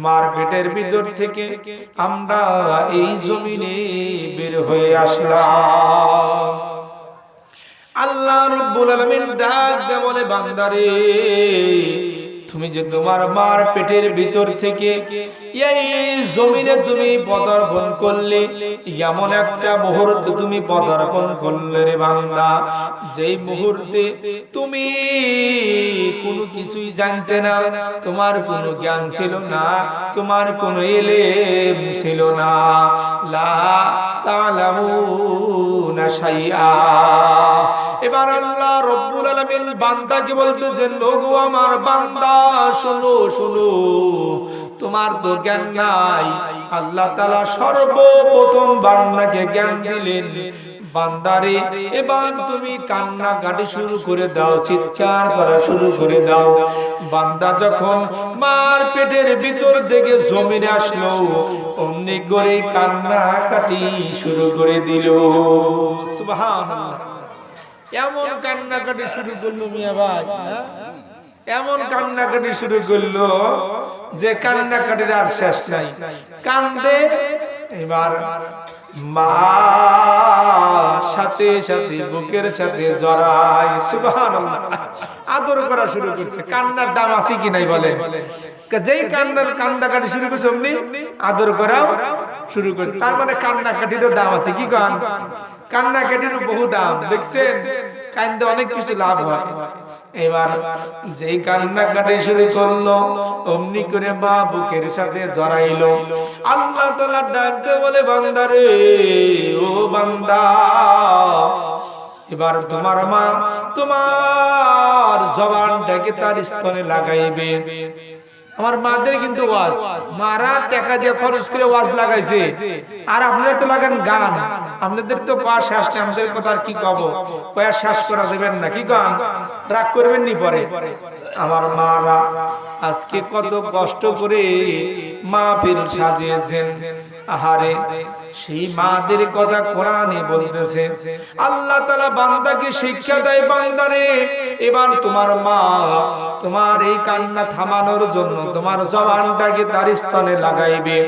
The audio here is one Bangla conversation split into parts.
মার পেটের ভিতর থেকে আমরা এই জমিনে বের হয়ে আসলাম। আল্লাহ রাব্বুল আলামিন ডাক দিয়ে বলে, বান্দারে তুমি যে তোমার মার পেটের ভিতর থেকে এই জমিনে তুমি পদার্পণ করলে, এমন একটা মুহূর্তে তুমি পদার্পণ করলে রে বান্দা, যেই মুহূর্তে তুমি কোনো কিছুই জানতে না, তোমার কোনো জ্ঞান ছিল না, তোমার কোনো ইলম ছিল না, লা তা'লামুনা শাইআ। এবার আল্লাহ রাব্বুল আলামিন বান্দাকে বলতেছেন, ওগো আমার বান্দা শোনো শোনো, তোমার তো জ্ঞান নাই। আল্লাহ তাআলা সর্বপ্রথম বান্দাকে জ্ঞান দিলেন। বান্দারে এবার তুমি কান্নাকাটি শুরু করে দাও, চিৎকার করা শুরু করে দাও। বান্দা যখন মার পেটের ভিতর থেকে জমিনে আসলো, অমনি করে কান্নাকাটি শুরু করে দিল। সুবহানাল্লাহ। এমন কান্নাকাটি শুরু করলো মিয়া ভাই, এমন কান্নাকাটি শুরু করলো যে কান্নাকাটির আর শেষ নাই। কান্দে এবার মা সাথে সাথে বুকের সাথে জড়ায়, সুবহানাল্লাহ, আদর করা শুরু করছে। কান্নার দাম আছে কি নাই বলেন? যেই কান্নার কান্দাকাটি শুরু করছে অমনি আদর করা শুরু করছে। তার মানে কান্নাকাটিরও দাম আছে। কি কান? কান্নাকাটিরও বহু দাম। দেখছেন, কান্দে অনেক কিছু লাভ হয়। এবার যেই কান্নাকাটি শুরু করলো, অমনি করে মা বুকের সাথে জড়াইলো। আল্লাহ তাআলা ডাকতে বলে, বান্দারে ও বান্দা, এবার তোমার মা তোমার জবানটাকে তার স্তনে লাগাইবে। আমার মাদের কিন্তু ওয়াজ, মারা টাকা দিয়ে খরচ করে ওয়াজ লাগাইছে, আর আপনারা তো লাগান গান। আপনাদের তো কয়া শেষ না, আমাদের কথা আর কি কব, কয়া শেষ করা যাবেন না। কি গান রাগ করবেন নি পরে? আমার মারা আজকে কত কষ্ট করে মাহফিল সাজিয়েছেন। আহারে, সেই মাদের কথা কোরআনে বলতেছে। আল্লাহ তাআলা বান্দাকে শিক্ষা দেয়, বান্দারে এবার তোমার মা তোমার এই কান্না থামানোর জন্য তোমার জবানটাকে তার স্তনে লাগাইবে।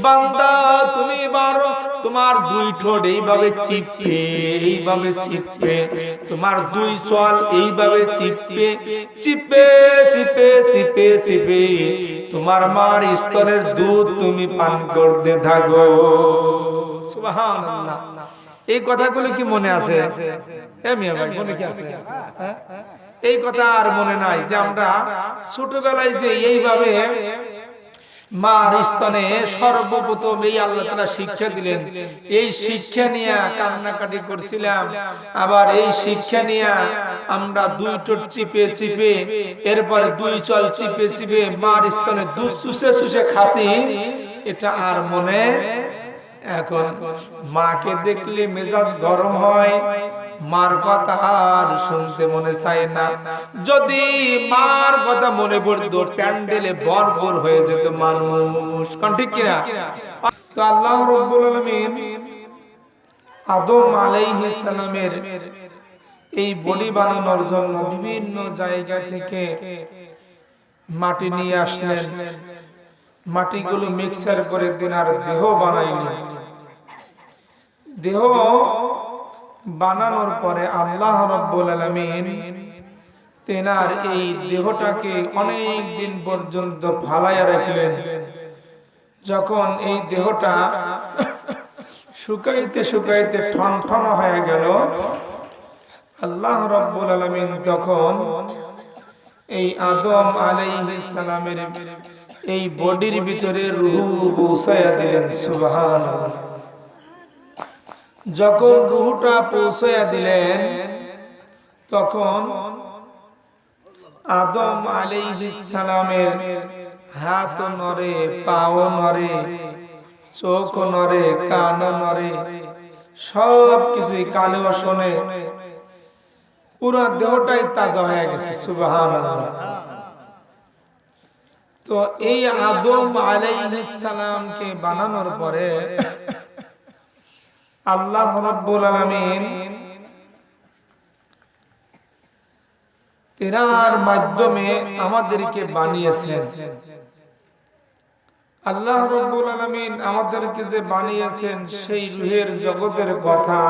বান্দা তুমি এবার তোমার দুই ঠোঁট এইভাবে চিপবে, এইভাবে চিপবে, তোমার দুই চোয়াল এইভাবে চিপবে, চিপে চিপে চিপে চিপে তোমার মার স্তনের দুধ তুমি পান করতে থাকো। সুবহানাল্লাহ। এই কথাগুলো কি মনে আছে? মিয়া ভাই, মনে কি আছে? এই কথা আর মনে নাই যে আমরা ছোটবেলায় যে এইভাবে মার স্তনে সর্বপ্রথম এই আল্লাহ তাআলা শিক্ষা দিলেন, এই শিক্ষা নিয়ে কান্নাকাটি করছিলাম। আবার এই শিক্ষা নিয়ে আমরা দুই ঠোঁট চিপে চিপে, এরপরে দুই চল চিপে চিপে মার স্তনে দুধ চুষে চুষে খাসি। এটা আর মনে এখন মাকে দেখলে মেজাজ গরম হয়, মার কথা আর শুনতে মনে চায় না। যদি মার কথা মনে পড়তো, প্যান্ডেলে বরবর হয়ে যেত মানুষ। কোন ঠিক কিনা? তো আল্লাহ রাব্বুল আলামিন আদম আলাইহিস সালামের এই বডি বানানোর জন্য বিভিন্ন জায়গা থেকে মাটি নিয়ে আসলেন। মাটিগুলো মিক্সার করে দিনার দেহ বানাইলেন। দেহ বানানোর পরে আল্লাহ রাব্বুল আলামিন তেনার এই দেহটাকে অনেক দিন পর্যন্ত ফালাইয়া রাখলেন। যখন এই দেহটা শুকাইতে শুকাইতে ঠনঠন হয়ে গেল, আল্লাহ রাব্বুল আলামিন তখন এই আদম আলাইহিস সালামের এই বডির ভিতরে রূহ পৌঁছায়া দিলেন। সুবহানাল্লাহ। যখন রূহটা পৌঁছায়া দিলেন, তখন আদম আলাইহিস সালামের হাত নড়ে, পাও নড়ে, চোখ নড়ে, কান নড়ে, সব কিছুই কানেও শোনে, পুরো দেহটাই তাজা হয়ে গেছে। সুবহানাল্লাহ। তো এই আদম আলাইহিস সালামকে বানানোর পরে আল্লাহ রাব্বুল আলামিন তেনার মাধ্যমে আমাদেরকে বানিয়েছেন। আল্লাহ রাব্বুল আলামিন আমাদেরকে যে বানিয়েছেন সেই রূহের জগতের কথা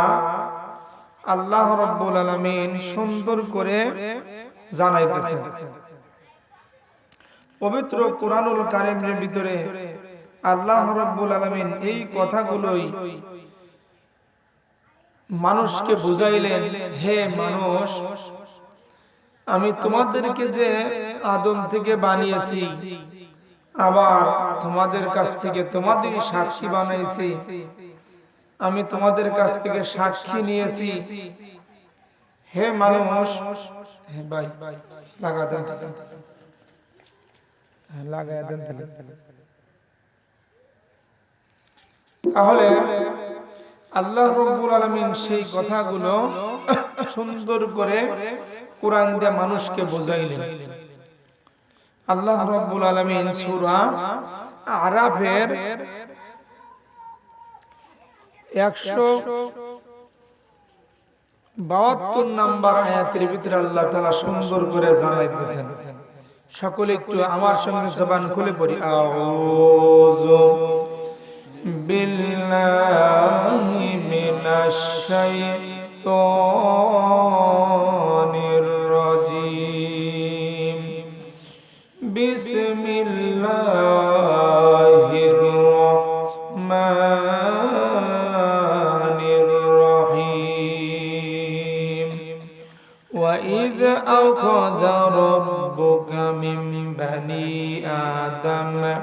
আল্লাহ রাব্বুল আলামিন সুন্দর করে জানাইতেছেন। পবিত্র কুরআনুল কারীমের ভিতরে আল্লাহ রাব্বুল আলামিন এই কথাগুলোই মানুষকে বুঝাইলেন, হে মানুষ, আমি তোমাদেরকে যে আদম থেকে বানিয়েছি, আবার তোমাদের কাছ থেকে তোমাদের সাক্ষী বানাইছি, আমি তোমাদের কাছ থেকে সাক্ষী নিয়েছি। হে মানুষ, হে ভাই লাগা দেন, লাগায় দেন। তাহলে আল্লাহ রাব্বুল আলামিন সেই কথাগুলো সুন্দর করে কোরআন দিয়ে মানুষকে বুঝাইলেন। আল্লাহ রাব্বুল আলামিন সূরা আরাফের 172 নম্বর আয়াতের ভিতরে আল্লাহ তাআলা সুন্দর করে জানাইতেছেন। সকলে একটু আমার সঙ্গে জবান খুলে পড়ি, আউযু বিল্লাহি মিনাশ শাইতানির রাজীম। বিসমিল্লাহির রহমানির রহিম। ওয়া ইয আখাযা রাব্বুকা মিন বানি আদামা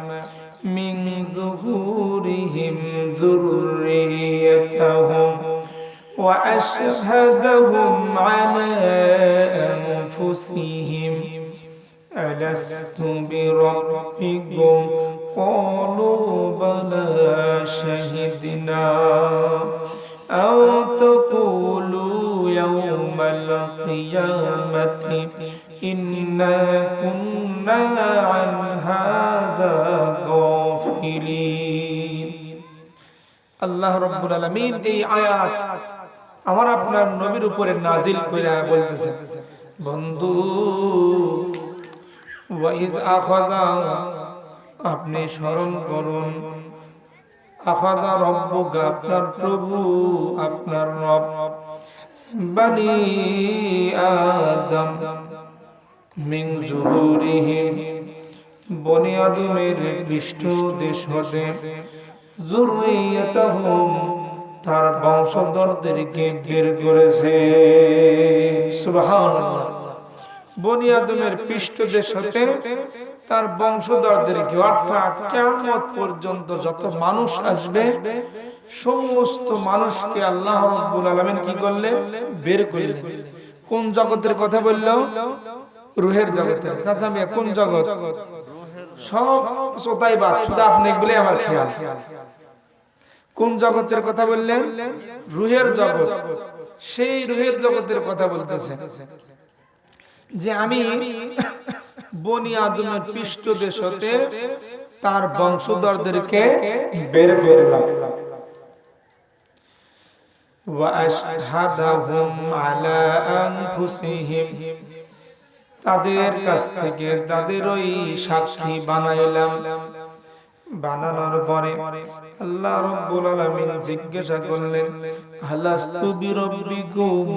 মিন যুহুরিহিম যুররিয়াতাহুম ওয়া আশহাদাহুম আলা আনফুসিহিম আলাস্তু বিরাব্বিকুম ক্বালু বালা শাহিদনা আও তাকুলু ইয়াওমাল কিয়ামাতি ইন্না কুন্না আন হাযা গাফিলিন। আল্লাহ রাব্বুল আলামিন এই আয়াত আমার আপনার নবীর উপরে নাজিল কইরা বলতেছেন, বন্ধু, ওয়াইদ আখাযা, আপনি স্মরণ করুন, আখাযা রাব্বুকা, আপনার প্রভু, আপনার রব, বানি আদম, মিন যুহুরিহিম, বনি আদমের পৃষ্ঠদেশ হতে, যুররিয়াতাহুম, তার বংশধরদেরকে বের করেছে। সুবহানাল্লাহ। বনি আদমের পৃষ্ঠদেশ হতে তার বংশধরদেরকে, অর্থাৎ কিয়ামত পর্যন্ত যত মানুষ আসবে সমস্ত মানুষকে আল্লাহ রাব্বুল আলামিন কি করলেন? বের করলেন। কোন জগতের কথা বলল? রূহের জগতের। চাচা মিয়া, কোন জগৎ? সব সোতাই বাদ, শুধু আপনি বলে আমার খেয়াল। কোন জগতের কথা বললেন? রূহের জগৎ। সেই রূহের জগতের কথা বলতেছে যে আমি বনি আদমের পৃষ্ঠদেশ হতে তার বংশধরদেরকে বের করলাম। ওয়া আশহাদাহুম আলা আনফুসিহিম, তাদের কাছ থেকে তাদের ওই সাক্ষী বানাইলাম। বানানোর পরে আল্লাহ রাব্বুল আলামিন জিজ্ঞাসা করলেন, আলাস্তু বিরাব্বিকুম,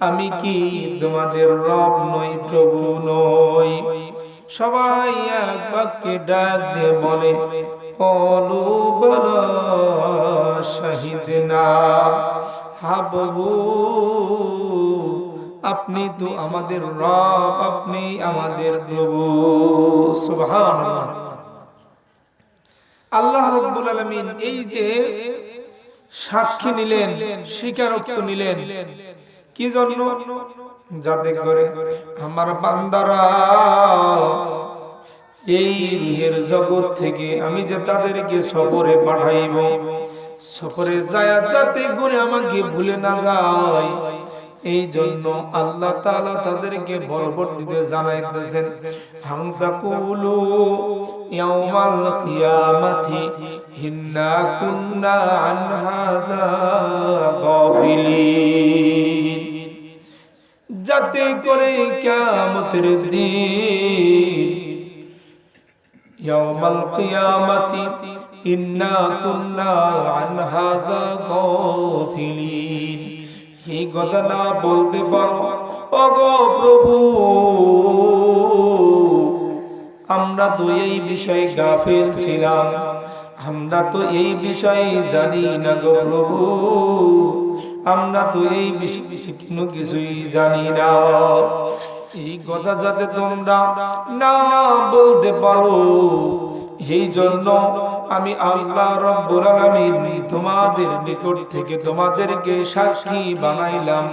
আমি কি তোমাদের রব নই, প্রভু নই? সবাই এক বাক্যে ডাক দিয়ে বলে, ক্বালু বালা শাহিদনা, হ্যাঁ প্রভু, আপনি তো আমাদের রব, আপনি আমাদের প্রভু। সুবহানাল্লাহ। আল্লাহ রাব্বুল আলামিন এই যে সাক্ষী নিলেন, স্বীকারোক্ত নিলেন, কি জন্য? যাতে করে আমার বান্দারা এই রূহের জগৎ থেকে আমি যে তাদেরকে সফরে পাঠাইব, সফরে যায় যাতে করে আমাকে ভুলে না যায়, এই জন্য আল্লাহ তাআলা তাদেরকে পরবর্তীতে জানাইতেছেন, হাম তাকুলু ইয়াউমাল কিয়ামাতি ইন্না কুন্না আন হাযা গাফিলিন, যাতে করে কিয়ামতের দিন ইয়াউমাল কিয়ামাতি ইন্না কুন্না আন হাযা গাফিলিন। এই কথা না বলতে পারো ওগো প্রভু, আমরা তো এই বিষয়ে গাফিল ছিলাম, আমরা তো এই বিষয়ে জানি না গো প্রভু, আমরা তো এই বিষয়ে কোনো কিছুই জানি না। এই কথা যাতে তোমরা না বলতে পারো, এই জন্য আমি আল্লাহ রাব্বুল আলামিন তোমাদের নিকট থেকে তোমাদেরকে সাক্ষী বানাইলাম,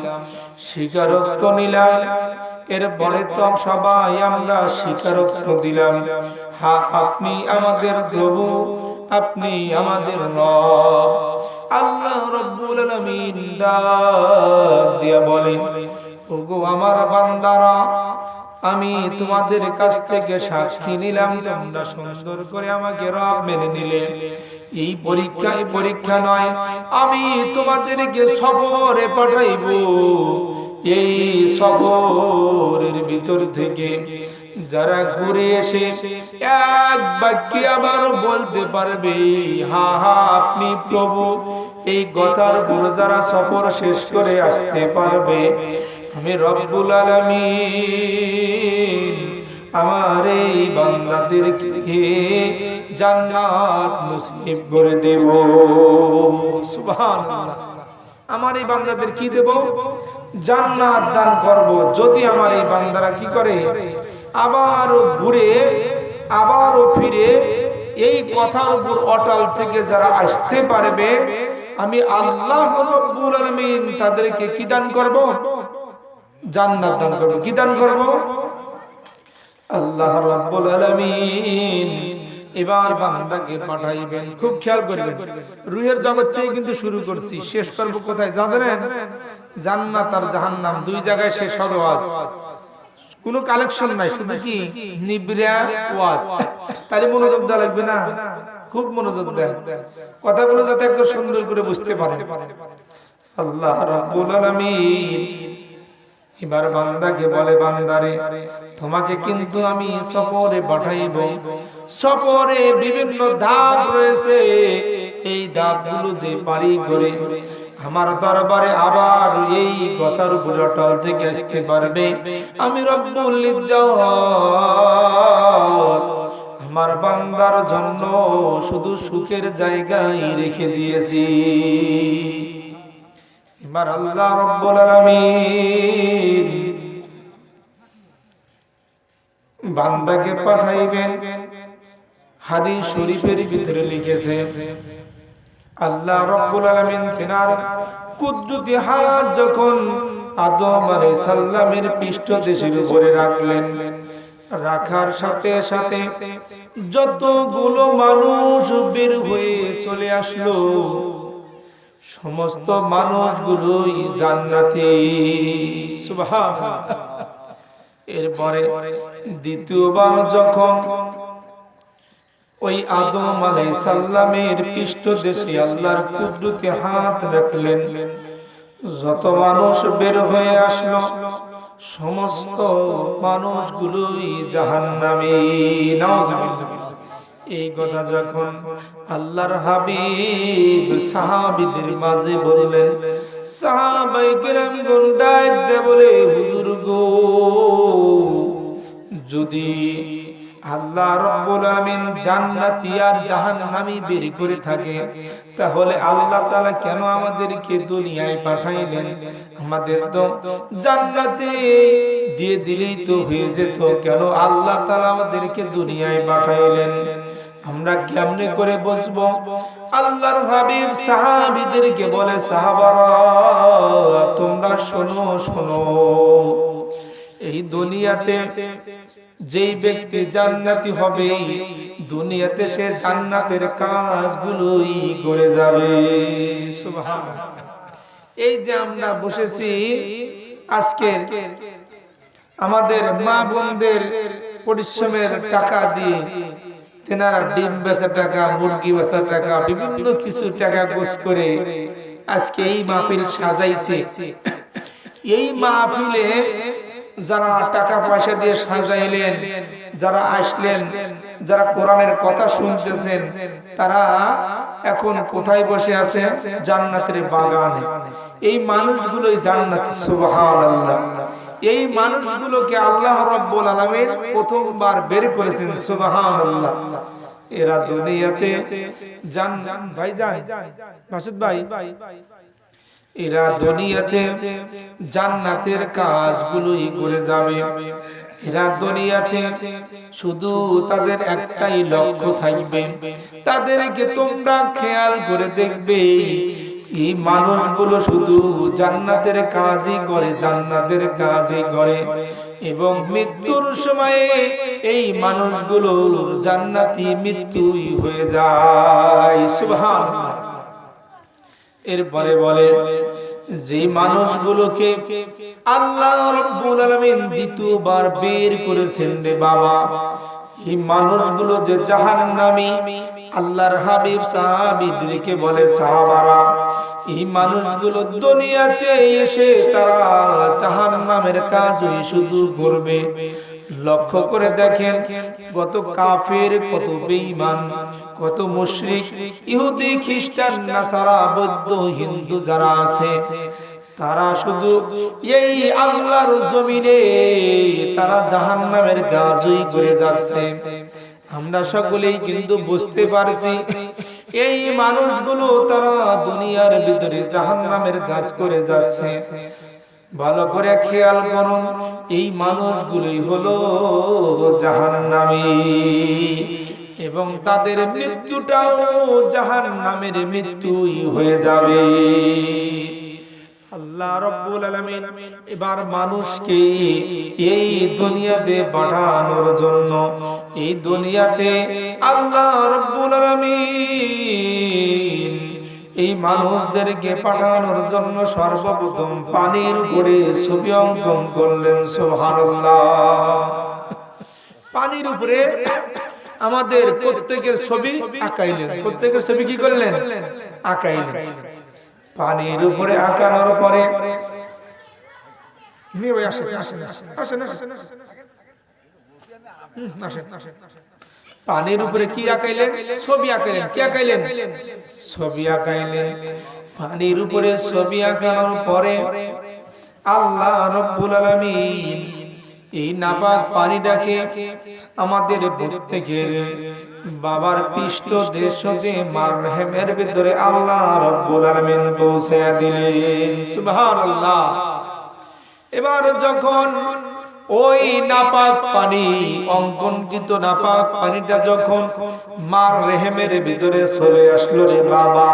স্বীকারোক্ত নিলাম। এরপরে তো সবাই আমরা স্বীকারোক্ত দিলাম, হ্যাঁ আপনি আমাদের প্রভু, আপনি আমাদের রব। আল্লাহ রাব্বুল আলামিন ডাক দিয়া বলে, ওগো আমার বান্দারা, আমি তোমাদের কাছ থেকে সাক্ষী নিলাম, তোমরা সুন্দর করে আমাকে রব মেনে নিলে। এই পরীক্ষা নয়, আমি তোমাদেরকে সফরে পাঠাইব। এই সফরের ভিতর থেকে যারা ঘুরে এসে এক বাক্যে আবার বলতে পারবে হা হা আপনি প্রভু, এই কথার উপর যারা সফর শেষ করে আসতে পারবে, আমি রব্বুল আলামিন আমার এই বান্দাদেরকে জান্নাত নসিব করে দেব। সুবহানাল্লাহ। আমার এই বান্দাদের কি দেব? জান্নাত দান করব, যদি আমার এই বান্দারা কি করে, আবারও ঘুরে আবারও ফিরে এই কথার উপর অটল থেকে যারা আসতে পারবে, আমি আল্লাহ রাব্বুল আলামিন তাদেরকে কি দান করব? জান্নাত দান করব। কি দান করব? আল্লাহ রাব্বুল আলামিন এবার বান্দাকে পাঠাইবেন। খুব খেয়াল করবেন, রূহের জগৎ থেকে কিন্তু শুরু করছি, শেষ করব কোথায় জানেন? জান্নাত আর জাহান্নাম দুই জায়গায় শেষ হবে ওয়াজ, কোনো কালেকশন নাই, শুধু কি নিবরা ওয়াজ। তাহলে মনোযোগ দেওয়া লাগবে না? খুব মনোযোগ দেন, কথাগুলো যাতে একদম সুন্দর করে বুঝতে পারেন। আল্লাহ রাব্বুল আলামিন এবার বান্দাকে বলে, বান্দারে তোমাকে কিন্তু আমি সফরে পাঠাইব। সফরে বিভিন্ন ধাপ রয়েছে, এই ধাপগুলো যে পারি করে আমার দরবারে আবার এই কথার উপর অটল থেকে আসতে পারবে, আমি রব্বুল ইজ্জত আমার বান্দার জন্য শুধু সুখের জায়গায় রেখে দিয়েছি। এবার আল্লাহ রাব্বুল আলামিন বান্দাকে পাঠাইবেন। হাদিস শরীফের ভিতরে লিখেছে, আল্লাহ রাব্বুল আলামিন তিনার কুদরতি হাত যখন আদম আলাইহিস সালামের পৃষ্ঠদেশের উপরে রাখলেন, রাখার সাথে সাথে যতগুলো মানুষ বের হয়ে চলে আসলো, সমস্ত মানুষগুলোই জান্নাতি। সুবহানাল্লাহ। এরপরে দ্বিতীয়বার যখন ওই আদম আলাইহিস সালামের পৃষ্ঠদেশে আল্লাহর কুদরতি হাত রাখলেন, যত মানুষ বের হয়ে আসলো সমস্ত মানুষগুলোই জাহান্নামী। নাউজুবিল্লাহ। এই কথা যখন আল্লাহর হাবিব সাহাবীদের মাঝে বললেন, সাহাবায়ে কেরামগণ ডাক দিয়ে বলে, হুজুর গো, যদি আল্লাহ রাব্বুল আলামিন জান্নাতি আর জাহান্নামী বের করে থাকে, তাহলে আল্লাহ তাআলা কেন আমাদেরকে দুনিয়ায় পাঠাইলেন? আমাদের তো জান্নাতে দিয়ে দিলেই তো হয়ে যেত, কেন আল্লাহ তাআলা আমাদেরকে দুনিয়ায় পাঠাইলেন? আমরা কেমনে করে বসবো? আল্লাহর হাবিব সাহাবীদেরকে বলে, সাহাবারা তোমরা শোনো শোনো, এই দুনিয়াতে যেই ব্যক্তি জান্নাতি হবে, দুনিয়াতে সে জান্নাতের কাজগুলোই করে যাবে। সুবহানাল্লাহ। এই যে আমরা বসেছি আজকে, আমাদের মা বোনদের পরিশ্রমের টাকা দিয়ে তেনারা ডিম বেচা টাকা, মুরগি বেচা টাকা, বিভিন্ন কিছু টাকা গোছ করে আজকে এই মাহফিল সাজাইছে। এই মাহফিলে যারা টাকা পয়সা দিয়ে সাজাইলেন, যারা আসলেন, যারা কোরআনের কথা শুনতেছেন, তারা এখন কোথায় বসে আছে? জান্নাতের বাগানে। এই মানুষগুলোই জান্নাত। সুবহানাল্লাহ। এই মানুষগুলোকে আল্লাহ রাব্বুল আলামিন প্রথমবার বের করেছেন। সুবহানাল্লাহ। এরা দুনিয়াতে ভাই যান মাসুদ ভাই, এরা দুনিয়াতে জান্নাতের কাজগুলোই করে যাবে। এরা দুনিয়াতে শুধু তাদের একটাই লক্ষ্য থাকবে, তাদেরকে তোমরা খেয়াল করে দেখবে, এই মানুষগুলো শুধু জান্নাতের কাজই করে, জান্নাতের কাজই করে, এবং মৃত্যুর সময়ে এই মানুষগুলো জান্নাতি মৃত্যুই হয়ে যায়। সুবহানাল্লাহ। এরপরে বলে, যে মানুষগুলোকে আল্লাহ রাব্বুল আলামিন দ্বিতীয়বার বের করেছেন রে বাবা, এই মানুষগুলো যে জাহান্নামী, আল্লাহর হাবিব সাহাবীদেরকে বলে, সাহাবারা, এই মানুষগুলো দুনিয়াতে এসে তারা জাহান্নামের কাজই শুধু করবে। লক্ষ্য করে দেখেন, কত কাফের, কত বেঈমান, কত মুশরিক, ইহুদি, খ্রিস্টান, নাসারা, বৌদ্ধ, হিন্দু যারা আছে, তারা শুধু এই আল্লাহর জমিনে তারা জাহান্নামের কাজই করে যাচ্ছে। আমরা সকলেই কিন্তু বুঝতে পারছি এই মানুষগুলো তারা দুনিয়ার ভিতরে জাহান্নামের কাজ করে যাচ্ছে। ভালো করে খেয়াল করুন, এই মানুষগুলোই হলো জাহান্নামী, এবং তাদের মৃত্যুটাও জাহান্নামের মৃত্যুই হয়ে যাবে। আল্লাহ রাব্বুল আলামিন এবার মানুষকে এই দুনিয়াতে পাঠানোর জন্য, এই দুনিয়াতে আল্লাহ রাব্বুল আলামিন এই মানুষদেরকে পাঠানোর জন্য সর্বপ্রথম পানির উপরে ছবি অঙ্কন করলেন। সুবহানাল্লাহ। পানির উপরে আমাদের প্রত্যেকের ছবি আঁকাইলেন। প্রত্যেকের ছবি কি করলেন? আঁকাইলেন। পানির উপরে আঁকানোর পরে পানির উপরে কি আঁকাইলেন? ছবি আঁকাইলেন। কি আঁকাইলেন? ছবি আঁকাইলেন। পানির উপরে ছবি আঁকানোর পরে আল্লাহ রাব্বুল আলামিন এই নাপাক পানিটাকে আমাদের প্রত্যেকের বাবার পৃষ্ঠ দেশে মারহেমের ভিতরে আল্লাহ রাব্বুল আলামিন পৌঁছায়া দিলেন। সুবহানাল্লাহ। এবার যখন ওই নাপাক পানি, অঙ্কনকৃত নাপাক পানিটা যখন মার রেহেমের ভিতরে চলে আসলো রে বাবা,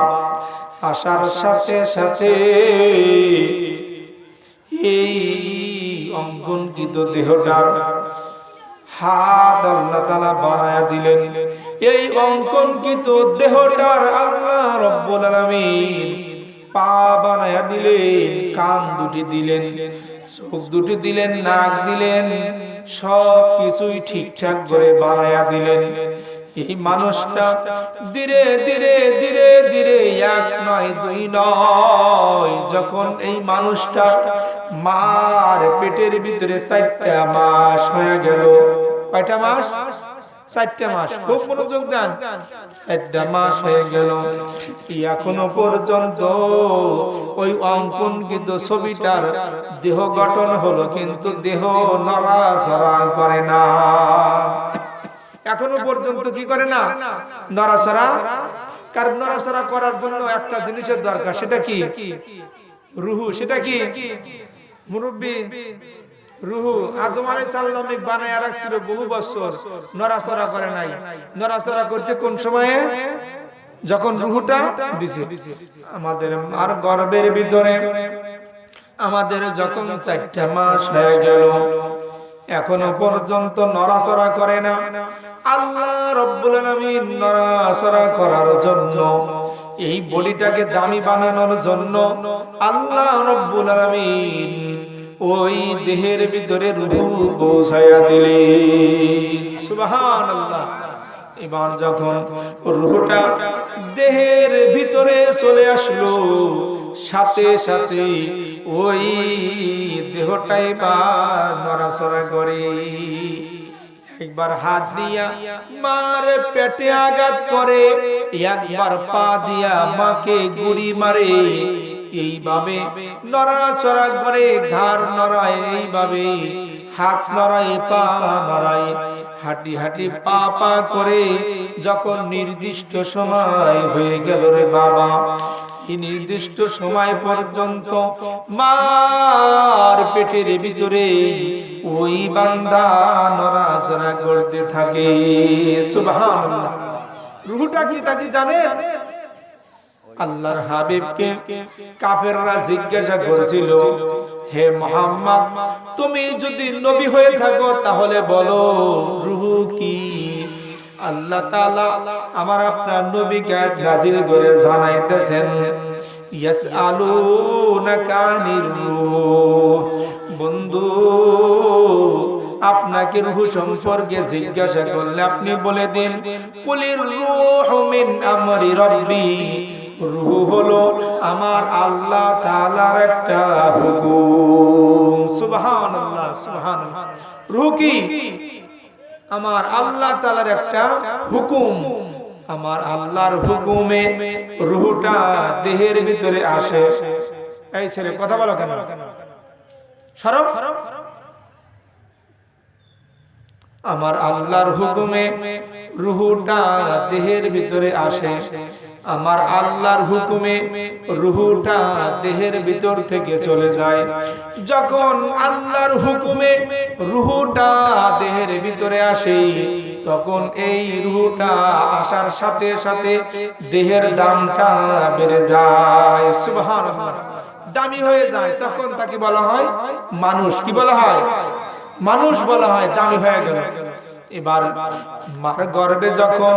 আসার সাথে সাথে এই অঙ্কনকৃত দেহটার হাত আল্লাহ তাআলা বানায়া দিলেন। এই অঙ্কনকৃত দেহটার আল্লাহ রাব্বুল আলামিন পা বানায়া দিলেন, কান দুটি দিলেন, চোখ দুটি দিলেন, নাক দিলেন, সব কিছুই ঠিকঠাক করে বানায়া দিলেন। এই মানুষটা ধীরে ধীরে ধীরে ধীরে, এক নয় দুই নয়, যখন এই মানুষটা মার পেটের ভিতরে 4টা মাস হয়ে গেল। কয়টা মাস? 4টা মাস। খুব মনোযোগ দেন। 4টা মাস হয়ে গেল, এখনো পর্যন্ত ওই অঙ্কনকৃত ছবিটার দেহ গঠন হলো, কিন্তু দেহ নড়াচড়া করে না। এখনো পর্যন্ত কি করে না? নড়াচড়া। কারণ নড়াচড়া করার জন্য একটা জিনিসের দরকার, সেটা কি? রুহু। সেটা কি মুরব্বি? রুহু। আদম আলাইহিস সালাম বানায়া রাখছিল বহু বছর, নড়াচড়া করে নাই। নড়াচড়া করছে কোন সময়ে? যখন রুহুটা দিছে। আমাদের আর গর্ভের ভিতরে আমাদের যখন 4টা মাস হয়ে গেল, এখনো পর্যন্ত নড়াচড়া করে না। আল্লাহ রাব্বুল আলামিন নড়াচড়া করার জন্য, এই বডিটাকে দামি বানানোর জন্য আল্লাহ রাব্বুল আলামিন ওই দেহের ভিতরে রূহ পৌঁছায়া দিলেন। সুবহানাল্লাহ। এবার যখন রূহটা দেহের ভিতরে চলে আসলো, সাথে সাথে ওই দেহটাই বা নড়াচড়া করে। একবার হাত দিয়া মার পেটে আঘাত করে, একবার পা দিয়া মাকে গুড়ি মারে। এইভাবে নড়াচড়া করে, ঘাড় নড়ায়, এইভাবে হাত নড়ায়, পা নড়ায়, হাঁটি হাঁটি পা পা করে যখন নির্দিষ্ট সময় হয়ে গেল রে বাবা, এই নির্দিষ্ট সময় পর্যন্ত মার পেটের ভিতরে ওই বান্দা নড়াচড়া করতে থাকে। সুবহানাল্লাহ। রূহটা কি তা কি জানেন? আল্লাহর হাবিবকে কাফেররা জিজ্ঞাসা করেছিল, হে মুহাম্মদ, তুমি যদি নবী হয়ে থাকো তাহলে বলো রূহ কি? আল্লাহ তাআলা আমার আপনার নবীকে নাজিল করে জানাইতেছেন, ইয়াসআলুনাকা আনির রূহ। বন্ধু, আপনাকে রূহ সম্পর্কে জিজ্ঞাসা করলে আপনি বলে দিন, কুলির রূহু মিন আমরি রাব্বি। রূহ হলো আমার আল্লাহ তাআলার একটা হুকুম। সুবহানাল্লাহ, সুবহানাল্লাহ। রূহ কি? আমার আল্লাহ তাআলার একটা হুকুম। আমার আল্লাহর হুকুমে রূহটা দেহের ভিতরে আসে। এই ছেলে কথা বলো কেন? সরো। আমার আল্লাহর হুকুমে রূহটা দেহের ভিতরে আসে। আমার আল্লাহর হুকুমে রূহটা দেহের ভিতর থেকে চলে যায়। যখন আল্লাহর হুকুমে রূহটা দেহের ভিতরে আসে, তখন এই রূহটা আসার সাথে সাথে দেহের দামটা বেড়ে যায়। সুবহানাল্লাহ। দামি হয়ে যায়, তখন তাকে বলা হয় মানুষ। কি বলা হয়? মানুষ বলা হয়, দামি হয়ে গেল। এবার মার গর্ভে যখন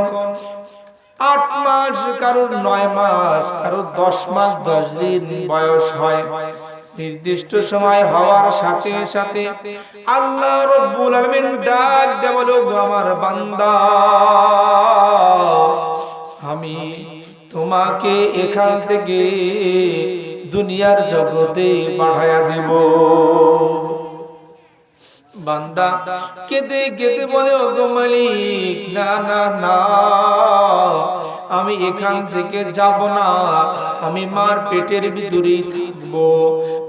8 মাস, কারোর 9 মাস, কারোর 10 মাস 10 দিন বয়স হয়, নির্দিষ্ট সময় হওয়ার সাথে সাথে আল্লাহ রাব্বুল আলামিন ডাক দেয়, বলো আমার বান্দা, আমি তোমাকে এখান থেকে দুনিয়ার জগতে পাঠায়া দেব। বান্দা কেঁদে কেঁদে বলে, ওগো মালিক, না না না, আমি এখান থেকে যাব না, আমি মার পেটের ভিতরেই থাকবো,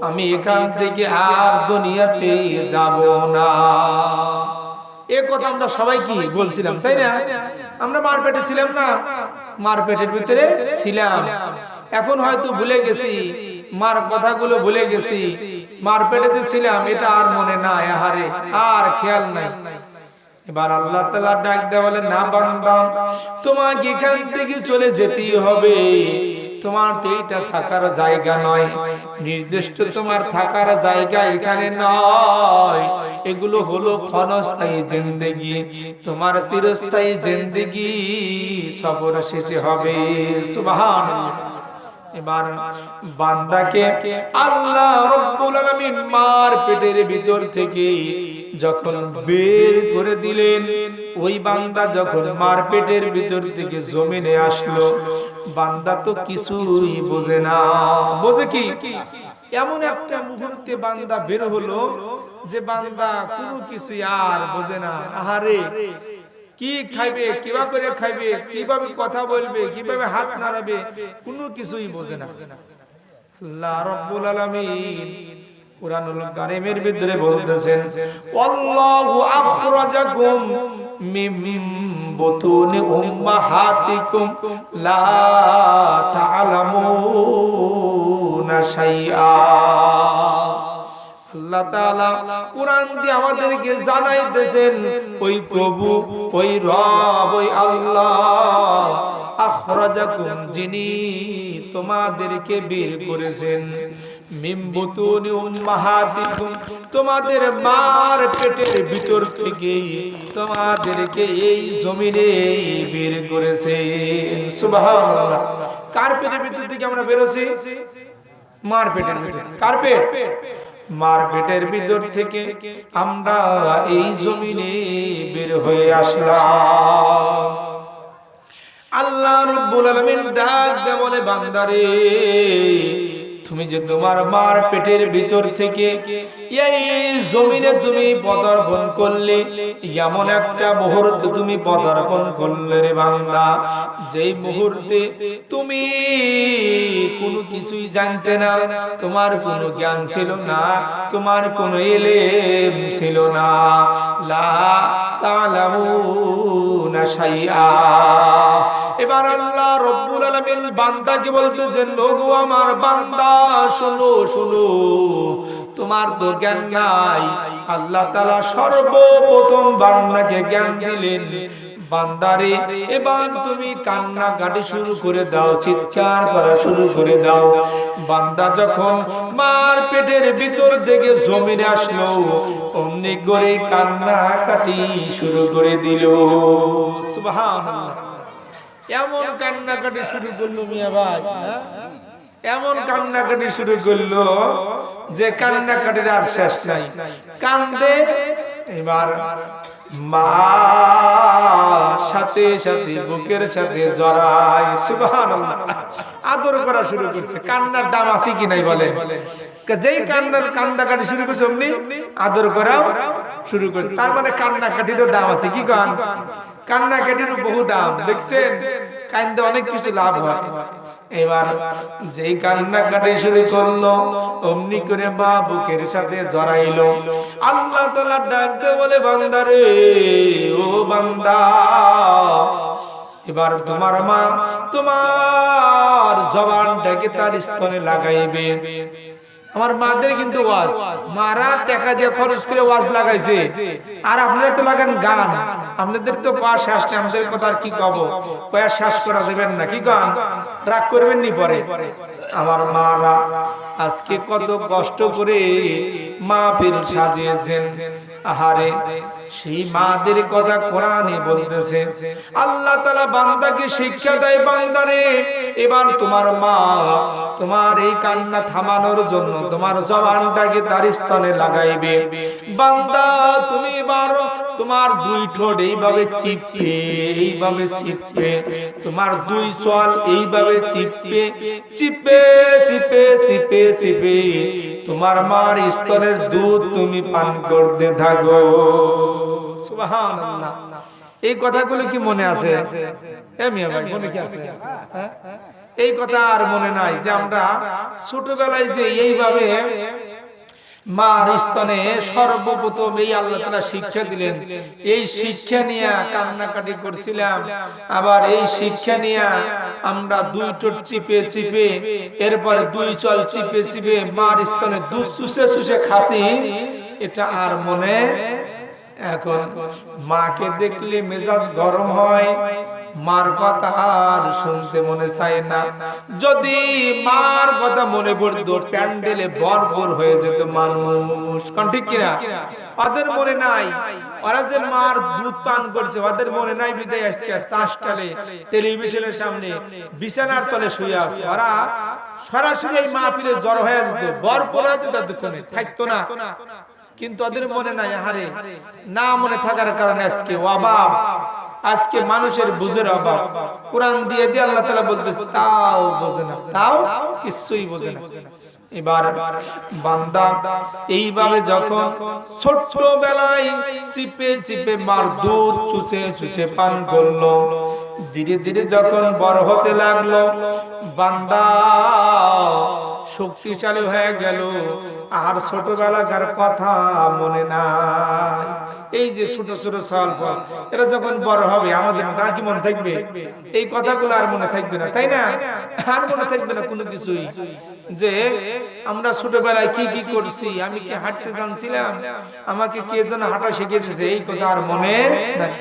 আমি এখান থেকে আর দুনিয়াতে যাব না। এ কথা আমরা সবাই কি বলছিলাম, তাই না? আমরা মার পেটে ছিলাম না? মার পেটের ভিতরে ছিলাম। এখন হয়তো ভুলে গেছি, মার কথাগুলো ভুলে গেছি, মার পেটে ছিলাম এটা আর মনে নাই, আহারে আর খেয়াল নাই। এবার আল্লাহ তাআলা ডাক দেয়, বলে না বান্দা, তোমাকে এখান থেকে চলে যেতেই হবে। তোমার তো এইটা থাকার জায়গা নয়, নির্দিষ্ট তোমার থাকার জায়গা এখানে নয়। এগুলো হলো ক্ষণস্থায়ী জিন্দেগি, তোমার চিরস্থায়ী জিন্দেগি সবর শেষে হবে। সুবহানাল্লাহ। এবার বান্দাকে আল্লাহ রাব্বুল আলামিন মার পেটের ভিতর থেকে যখন বের করে দিলেন, ওই বান্দা যখন মার পেটের ভিতর থেকে জমিনে আসলো, বান্দা তো কিছুই বোঝে না। বোঝে কি? এমন একটা মুহূর্তে বান্দা বের হলো যে বান্দা কোনো কিছুই আর বোঝে না। আহারে, কি খাইবে, কিভাবে করে খাইবে, কিভাবে কথা বলবে, কিভাবে হাত নাড়াবে, কোনো কিছুই বোঝে না। আল্লাহ রাব্বুল আলামিন কুরআনুল কারীমের ভিতরে বলতেছেন, আল্লাহু আখরাজাকুম মিন বুতুনি উম্মাহাতিকুম লা তা'লামুনা শাইআ। আল্লাহ তাআলা কুরআন দিয়ে আমাদেরকে জানাইতেছেন, ওই প্রভু, ওই রব, ওই আল্লাহ আখরাজাকুম, যিনি তোমাদেরকে বের করেছেন, মিন বুতুনি উম্মাহাতিকুম, তোমাদের মার পেটের ভিতর থেকে তোমাদেরকে এই জমিনে বের করেছেন। সুবহানাল্লাহ। কার পেটের ভিতর থেকে আমরা বের হইছি? মার পেটের ভিতর। কার পেট? মার পেটের ভিতর থেকে আমরা এই জমিনে বের হয়ে আসলাম। আল্লাহ রাব্বুল আলামিন ডাক দিয়ে বলে, বান্দারে তুমি যে তোমার মার পেটের ভিতর থেকে এই জমিনে তুমি পদার্পণ করলে, এমন একটা মুহূর্তে তুমি পদার্পণ করলে রে বান্দা, যেই মুহূর্তে তুমি কোনো কিছুই জানতে না, তোমার কোনো জ্ঞান ছিল না, তোমার কোনো ইলম ছিল না, লা তা'লামুনা শাইআ। এবার আল্লাহ রাব্বুল আলামিন বান্দাকে বলতেছেন, ওগো আমার বান্দা শোনো শোনো, তোমার তো জ্ঞান নাই। আল্লাহ তাআলা সর্বপ্রথম বান্দাকে জ্ঞান দিলেন। বান্দারে এবার তুমি কান্নাকাটি শুরু করে দাও, চিৎকার করা শুরু করে দাও। বান্দা যখন মার পেটের ভিতর থেকে জমিনে আসলো, অমনি করে কান্নাকাটি শুরু করে দিল। সুবহানাল্লাহ। এমন কান্নাকাটি শুরু করলো মিয়া ভাই, এমন কান্নাকাটি শুরু করলো যে কান্নাকাটির আর শেষ নাই। কান্দে এবার মা সাথে সাথে বুকের সাথে জড়ায়। সুবহানাল্লাহ। আদর করা শুরু করছে। কান্নার দাম আছে কি নাই বলেন? যেই কান্নাকাটি শুরু করছে অমনি আদর করাও শুরু করছে। তার মানে কান্নাকাটিরও দাম আছে। কি কান? কান্নাকাটিরও বহু দাম। দেখছেন, কান্দে অনেক কিছু লাভ হয়। এবার যেই কান্নাকাটি শুরু করলো, অমনি করে মা বুকের সাথে জড়াইলো। আল্লাহ তাআলা ডাকতে বলে, বান্দারে ও বান্দা, এবার তোমার মা তোমার জবানটাকে তার স্তনে লাগাইবে। আমার মাদের কিন্তু ওয়াজ, মারা টাকা দিয়ে খরচ করে ওয়াজ লাগাইছে, আর আপনারা তো লাগান গান। আপনাদের তো কয়া শেষ না, আমাদের কথা আর কি কব, কয়া শেষ করা যাবেন না। কি গান রাগ করবেন নি পরে? আমার মারা আজকে কত কষ্ট করে মাহফিল সাজিয়েছেন। আহারে, সেই মাদের কথা কোরআনে বলতেছে। আল্লাহ তাআলা বান্দাকে শিক্ষা দেয়, বান্দারে এবার তোমার মা তোমার এই কান্না থামানোর জন্য তোমার জবানটাকে তার স্তনে লাগাইবে। বান্দা তুমি এবার তোমার দুই ঠোঁট এইভাবে চিপবে, এইভাবে চিপবে, তোমার দুই চোয়াল এইভাবে চিপবে, চিপে চিপে চিপে চিপে তোমার মার স্তনের দুধ তুমি পান করতে থাকো। সুবহানাল্লাহ। এই কথাগুলো কি মনে আছে? মিয়া ভাই মনে কি আছে? এই কথা আর মনে নাই যে আমরা ছোটবেলায় যে এইভাবে মার স্তনে সর্বপ্রথম এই আল্লাহ তাআলা শিক্ষা দিলেন, এই শিক্ষা নিয়ে কান্নাকাটি করছিলাম। আবার এই শিক্ষা নিয়ে আমরা দুই ঠোঁট চিপে চিপে, এরপরে দুই চল চিপে চিপে মার স্তনে দুধ চুষে চুষে খাসি। এটা আর মনে, এখন মাকে দেখলে মেজাজ গরম হয়, মার কথা আর শুনতে মনে চায় না। যদি মার কথা মনে পড়তো, প্যান্ডেলে ভরপুর হয়ে যেত মানুষ। কোন ঠিক কিনা? ওদের মনে নাই, ওরা যে মার দুধ পান করছে ওদের মনে নাই। বিদায় আজকে শ্বাসকালে টেলিভিশনের সামনে বিছানার তলে শুয়ে আছে, ওরা সরাসরি এই মাহফিলে জড়ো হয়ে যেত, ভরপুর হয়ে যেত, দুঃখে থাকতো না। কিন্তু ওদের মনে নাই। আহারে, না মনে থাকার কারণে আজকে অভাব, আজকে মানুষের বুঝের অভাব। কোরআন দিয়ে দিয়ে আল্লাহ তাআলা বলতেছে, তাও বোঝে না, তাও কিছুই বোঝে না। এবার বান্দা এইভাবে যখন ছোট্টবেলায় চিপে চিপে মার দুধ চুষে চুষে পান করলো, ধীরে ধীরে যখন বড় হতে লাগলো, বান্দা শক্তিশালী হয়ে গেল, আর ছোটবেলাকার কথা মনে নাই। এই যে ছোট ছোট সাল সাল, এরা যখন বড় হবে আমাদের তারা কি মনে থাকবে? এই কথাগুলো আর মনে থাকবে না, তাই না? আর মনে থাকবে না কোনো কিছুই, যে আমরা ছোটবেলায় কি কি করছি, আমি কি হাঁটতে জানছিলাম, আমাকে কে যেন হাঁটা শিখিয়ে দিয়েছে, এই কথা আর মনে নাই।